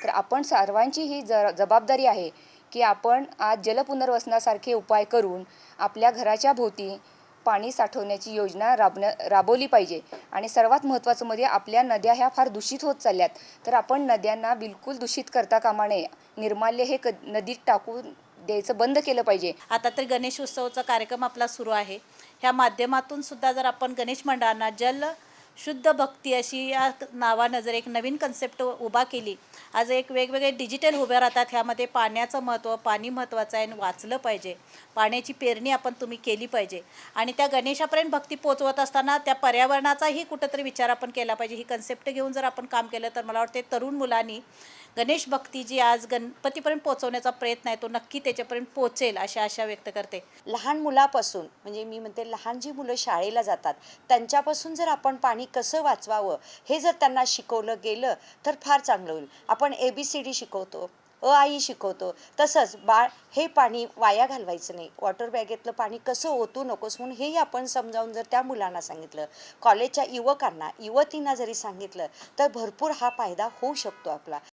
तर आपण सर्वांची ही जबाबदारी आहे की आपण आज जलपुनर्वसनासारखे उपाय करून आपल्या घराच्या भोवती पाणी साठवण्याची योजना राबवली पाहिजे. आणि सर्वात महत्त्वाचं म्हणजे आपल्या नद्या ह्या फार दूषित होत चालल्यात, तर आपण नद्यांना बिलकुल दूषित करता कामा नये. निर्माल्य हे नदीत टाकून द्यायचं बंद केलं पाहिजे. आता तर गणेश उत्सवाचा कार्यक्रम आपला सुरू आहे. ह्या माध्यमातून सुद्धा जर आपण गणेश मंडळांना जल शुद्ध भक्ती अशी या नावानं जर एक नवीन कन्सेप्ट उभा केली, आज एक वेगवेगळे डिजिटल उभे राहतात. ह्यामध्ये पाण्याचं महत्त्व, पाणी महत्त्वाचं आहे आणि वाचलं पाहिजे. पाण्याची पेरणी तुम्ही केली पाहिजे आणि त्या गणेशापर्यंत भक्ती पोचवत असताना त्या पर्यावरणाचाही कुठंतरी विचार आपण केला पाहिजे. ही कन्सेप्ट घेऊन जर आपण काम केलं तर मला वाटते तरुण मुलांनी गणेश भक्ती जी आज गणपतीपर्यंत पोचवण्याचा प्रयत्न आहे तो नक्की त्याच्यापर्यंत पोचेल अशी आशा व्यक्त करते. लहान मुलापासून म्हणजे मी म्हणते लहान जी मुलं शाळेला जातात त्यांच्यापासून जर आपण पाणी कसं वाचवावं हे जर त्यांना शिकवलं गेलं तर फार चांगलं होईल. आपण ABCD शिकवतो, आई शिकवतो, तसंच बाळ हे पाणी वाया घालवायचं नाही. वॉटर बॅगेतलं पाणी कसं ओतू नकोस म्हणून हेही आपण समजावून जर त्या मुलांना सांगितलं, कॉलेजच्या युवकांना युवतींना जरी सांगितलं तर भरपूर हा फायदा होऊ शकतो आपला.